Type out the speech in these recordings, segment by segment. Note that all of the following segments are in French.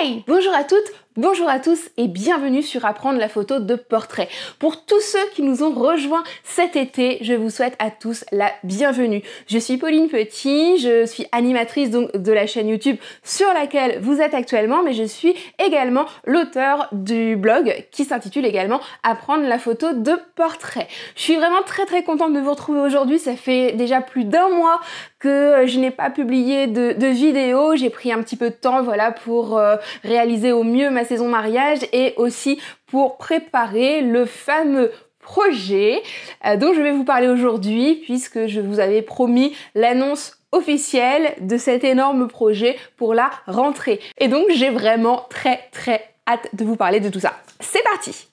Hey! Bonjour à toutes, bonjour à tous et bienvenue sur Apprendre la photo de portrait. Pour tous ceux qui nous ont rejoints cet été, je vous souhaite à tous la bienvenue. Je suis Pauline Petit, je suis animatrice donc de la chaîne YouTube sur laquelle vous êtes actuellement, mais je suis également l'auteur du blog qui s'intitule également Apprendre la photo de portrait. Je suis vraiment très contente de vous retrouver aujourd'hui, ça fait déjà plus d'un mois que je n'ai pas publié de vidéo, j'ai pris un petit peu de temps voilà, pour réaliser au mieux ma saison mariage et aussi pour préparer le fameux projet dont je vais vous parler aujourd'hui puisque je vous avais promis l'annonce officielle de cet énorme projet pour la rentrée. Et donc j'ai vraiment très hâte de vous parler de tout ça. C'est parti!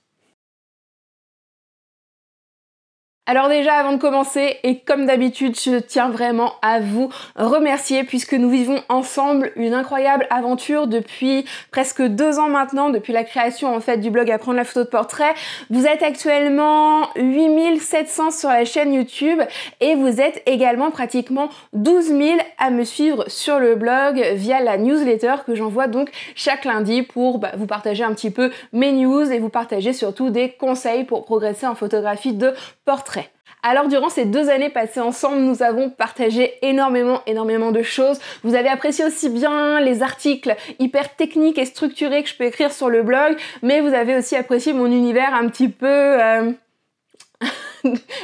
Alors déjà, avant de commencer, et comme d'habitude, je tiens vraiment à vous remercier puisque nous vivons ensemble une incroyable aventure depuis presque 2 ans maintenant, depuis la création en fait du blog Apprendre la photo de portrait. Vous êtes actuellement 8700 sur la chaîne YouTube et vous êtes également pratiquement 12 000 à me suivre sur le blog via la newsletter que j'envoie donc chaque lundi pour vous partager un petit peu mes news et vous partager surtout des conseils pour progresser en photographie de portrait. Alors durant ces 2 années passées ensemble, nous avons partagé énormément de choses. Vous avez apprécié aussi bien les articles hyper techniques et structurés que je peux écrire sur le blog, mais vous avez aussi apprécié mon univers un petit peu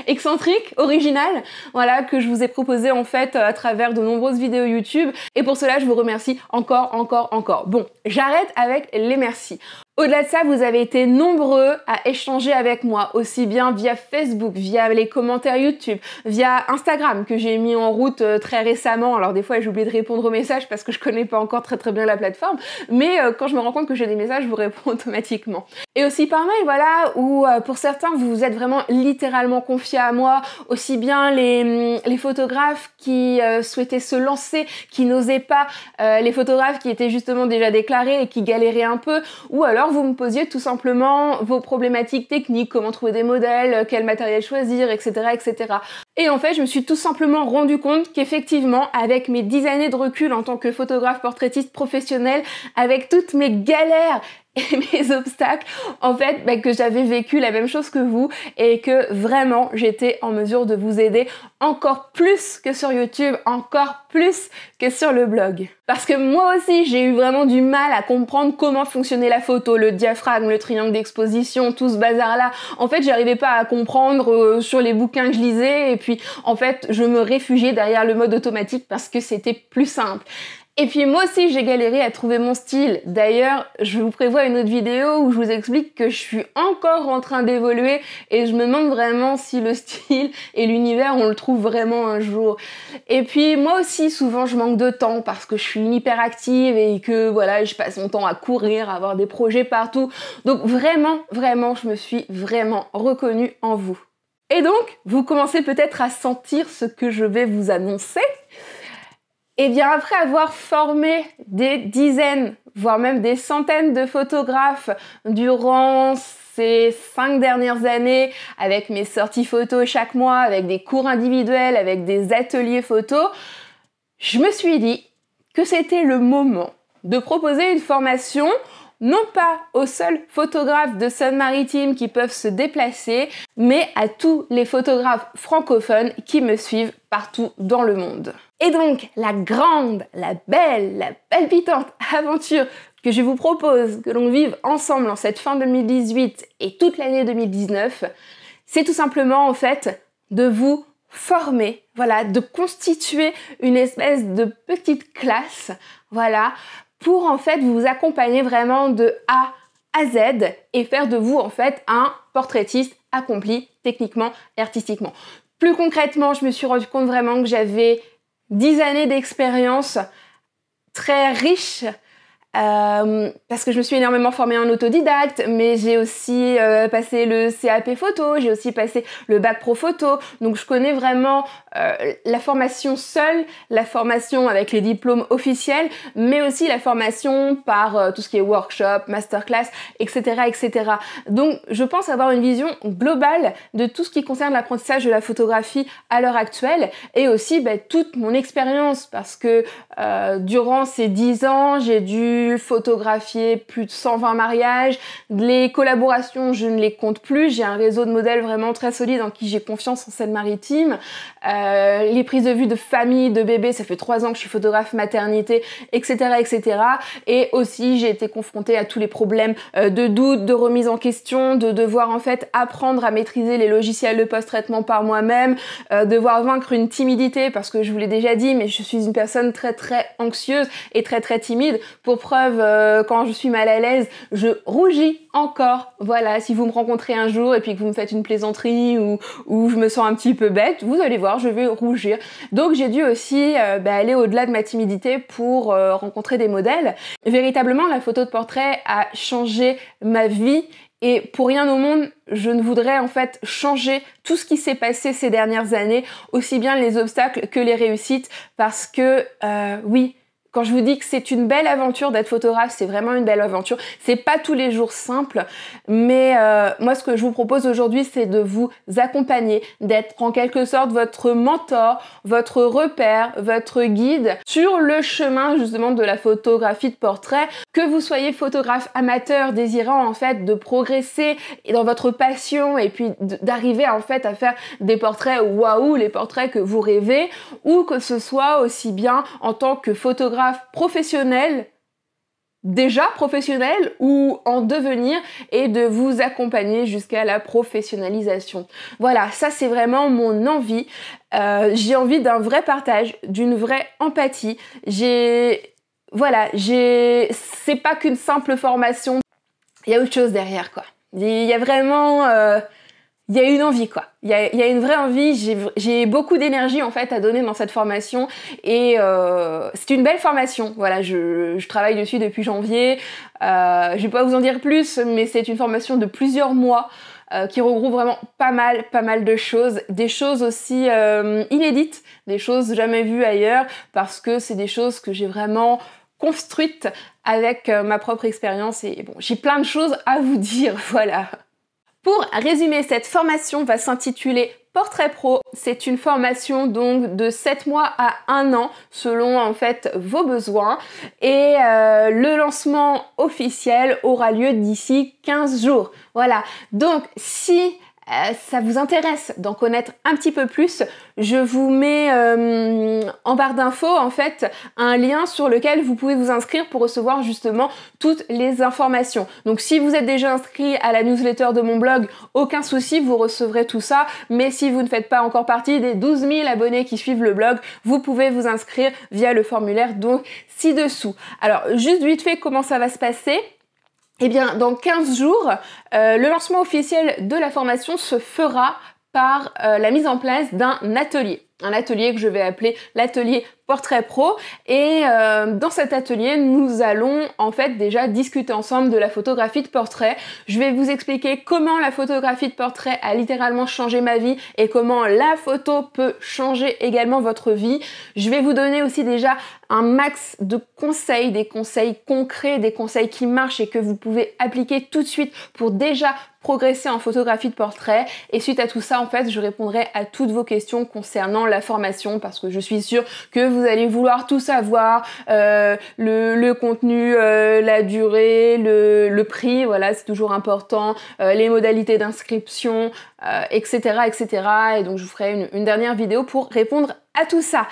excentrique, original, voilà, que je vous ai proposé en fait à travers de nombreuses vidéos YouTube. Et pour cela, je vous remercie encore. Bon, j'arrête avec les merci. Au-delà de ça, vous avez été nombreux à échanger avec moi, aussi bien via Facebook, via les commentaires YouTube, via Instagram que j'ai mis en route très récemment. Alors des fois, j'oublie de répondre aux messages parce que je connais pas encore très bien la plateforme, mais quand je me rends compte que j'ai des messages, je vous réponds automatiquement. Et aussi par mail, voilà, où pour certains, vous vous êtes vraiment littéralement confiés à moi, aussi bien les photographes qui souhaitaient se lancer, qui n'osaient pas, les photographes qui étaient justement déjà déclarés et qui galéraient un peu, ou alors vous me posiez tout simplement vos problématiques techniques, comment trouver des modèles, quel matériel choisir, etc. Et en fait, je me suis tout simplement rendu compte qu'effectivement, avec mes 10 années de recul en tant que photographe portraitiste professionnel, avec toutes mes galères et mes obstacles, en fait, que j'avais vécu la même chose que vous et que vraiment j'étais en mesure de vous aider encore plus que sur YouTube, encore plus que sur le blog. Parce que moi aussi, j'ai eu vraiment du mal à comprendre comment fonctionnait la photo, le diaphragme, le triangle d'exposition, tout ce bazar-là. En fait, j'arrivais pas à comprendre sur les bouquins que je lisais et puis en fait, je me réfugiais derrière le mode automatique parce que c'était plus simple. Et puis moi aussi j'ai galéré à trouver mon style. D'ailleurs, je vous prévois une autre vidéo où je vous explique que je suis encore en train d'évoluer et je me demande vraiment si le style et l'univers on le trouve vraiment un jour. Et puis moi aussi souvent je manque de temps parce que je suis une hyperactive et que voilà, je passe mon temps à courir, à avoir des projets partout. Donc vraiment je me suis vraiment reconnue en vous. Et donc, vous commencez peut-être à sentir ce que je vais vous annoncer. Et bien après avoir formé des dizaines, voire même des centaines de photographes durant ces 5 dernières années, avec mes sorties photos chaque mois, avec des cours individuels, avec des ateliers photos, je me suis dit que c'était le moment de proposer une formation non pas aux seuls photographes de Seine-Maritime qui peuvent se déplacer, mais à tous les photographes francophones qui me suivent partout dans le monde. Et donc, la grande, la belle, la palpitante aventure que je vous propose que l'on vive ensemble en cette fin 2018 et toute l'année 2019, c'est tout simplement en fait de vous former, voilà, de constituer une espèce de petite classe, voilà, pour en fait vous accompagner vraiment de A à Z et faire de vous en fait un portraitiste accompli techniquement et artistiquement. Plus concrètement, je me suis rendu compte vraiment que j'avais 10 années d'expérience très riche parce que je me suis énormément formée en autodidacte, mais j'ai aussi passé le CAP photo, j'ai aussi passé le bac pro photo, donc je connais vraiment la formation seule, la formation avec les diplômes officiels, mais aussi la formation par tout ce qui est workshop, masterclass, etc., etc. Donc je pense avoir une vision globale de tout ce qui concerne l'apprentissage de la photographie à l'heure actuelle et aussi toute mon expérience parce que durant ces 10 ans, j'ai dû photographier plus de 120 mariages. Les collaborations, je ne les compte plus. J'ai un réseau de modèles vraiment très solide en qui j'ai confiance en Seine-Maritime. Les prises de vue de famille, de bébés, ça fait 3 ans que je suis photographe maternité, etc., etc. Et aussi, j'ai été confrontée à tous les problèmes de doute, de remise en question, de devoir en fait apprendre à maîtriser les logiciels de post-traitement par moi-même, devoir vaincre une timidité parce que je vous l'ai déjà dit, mais je suis une personne très anxieuse et très timide. Pour preuve, quand je suis mal à l'aise, je rougis encore. Voilà, si vous me rencontrez un jour et puis que vous me faites une plaisanterie ou je me sens un petit peu bête, vous allez voir, je vais rougir. Donc j'ai dû aussi aller au-delà de ma timidité pour rencontrer des modèles. Véritablement, la photo de portrait a changé ma vie. Et pour rien au monde, je ne voudrais en fait changer tout ce qui s'est passé ces dernières années, aussi bien les obstacles que les réussites, parce que oui, quand je vous dis que c'est une belle aventure d'être photographe, c'est vraiment une belle aventure. C'est pas tous les jours simple, mais moi ce que je vous propose aujourd'hui, c'est de vous accompagner, d'être en quelque sorte votre mentor, votre repère, votre guide sur le chemin justement de la photographie de portrait. Que vous soyez photographe amateur désirant en fait de progresser dans votre passion et puis d'arriver en fait à faire des portraits waouh, les portraits que vous rêvez, ou que ce soit aussi bien en tant que photographe professionnel, déjà professionnel ou en devenir, et de vous accompagner jusqu'à la professionnalisation. Voilà, ça c'est vraiment mon envie. J'ai envie d'un vrai partage, d'une vraie empathie. C'est pas qu'une simple formation, il y a autre chose derrière quoi. Il y a vraiment... il y a une envie quoi, il y a une vraie envie, j'ai beaucoup d'énergie en fait à donner dans cette formation et c'est une belle formation, voilà, je travaille dessus depuis janvier, je vais pas vous en dire plus, mais c'est une formation de plusieurs mois qui regroupe vraiment pas mal de choses, des choses aussi inédites, des choses jamais vues ailleurs, parce que c'est des choses que j'ai vraiment construites avec ma propre expérience et bon, j'ai plein de choses à vous dire, voilà. Pour résumer, cette formation va s'intituler Portrait Pro. C'est une formation donc de 7 mois à 1 an selon en fait vos besoins et le lancement officiel aura lieu d'ici 15 jours. Voilà, donc si ça vous intéresse d'en connaître un petit peu plus, je vous mets en barre d'infos en fait un lien sur lequel vous pouvez vous inscrire pour recevoir justement toutes les informations. Donc si vous êtes déjà inscrit à la newsletter de mon blog, aucun souci, vous recevrez tout ça, mais si vous ne faites pas encore partie des 12 000 abonnés qui suivent le blog, vous pouvez vous inscrire via le formulaire donc ci-dessous. Alors juste vite fait comment ça va se passer. Eh bien, dans 15 jours, le lancement officiel de la formation se fera par la mise en place d'un atelier. Un atelier que je vais appeler l'atelier Portrait Pro. Et dans cet atelier, nous allons en fait déjà discuter ensemble de la photographie de portrait. Je vais vous expliquer comment la photographie de portrait a littéralement changé ma vie et comment la photo peut changer également votre vie. Je vais vous donner aussi déjà un max de conseils, des conseils concrets, des conseils qui marchent et que vous pouvez appliquer tout de suite pour déjà progresser en photographie de portrait. Et suite à tout ça, en fait, je répondrai à toutes vos questions concernant la formation parce que je suis sûre que vous allez vouloir tout savoir, le contenu, la durée, le prix, voilà, c'est toujours important, les modalités d'inscription, etc., etc. Et donc, je vous ferai une dernière vidéo pour répondre à tout ça.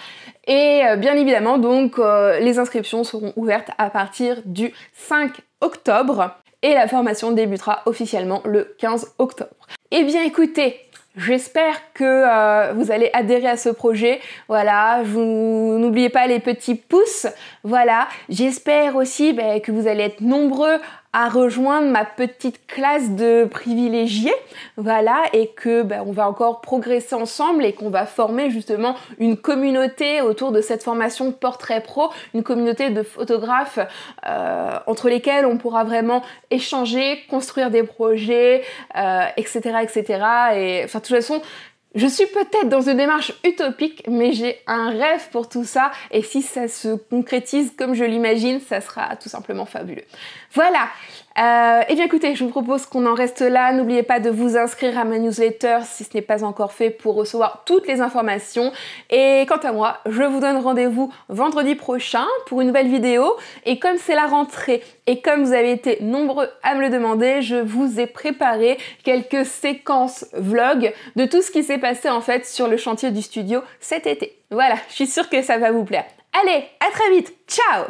Et bien évidemment, donc, les inscriptions seront ouvertes à partir du 5 octobre. Et la formation débutera officiellement le 15 octobre. Eh bien écoutez, j'espère que vous allez adhérer à ce projet. Voilà, vous n'oubliez pas les petits pouces. Voilà, j'espère aussi que vous allez être nombreux à rejoindre ma petite classe de privilégiés, voilà, et que on va encore progresser ensemble et qu'on va former justement une communauté autour de cette formation Portrait Pro, une communauté de photographes entre lesquels on pourra vraiment échanger, construire des projets, etc., etc. Et enfin, de toute façon, Je suis peut-être dans une démarche utopique, mais j'ai un rêve pour tout ça, et si ça se concrétise comme je l'imagine, ça sera tout simplement fabuleux. Voilà. Et bien écoutez, je vous propose qu'on en reste là. N'oubliez pas de vous inscrire à ma newsletter si ce n'est pas encore fait pour recevoir toutes les informations. Et quant à moi, je vous donne rendez-vous vendredi prochain pour une nouvelle vidéo. Et comme c'est la rentrée et comme vous avez été nombreux à me le demander, je vous ai préparé quelques séquences vlog de tout ce qui s'est passé en fait sur le chantier du studio cet été. Voilà, je suis sûre que ça va vous plaire. Allez, à très vite. Ciao!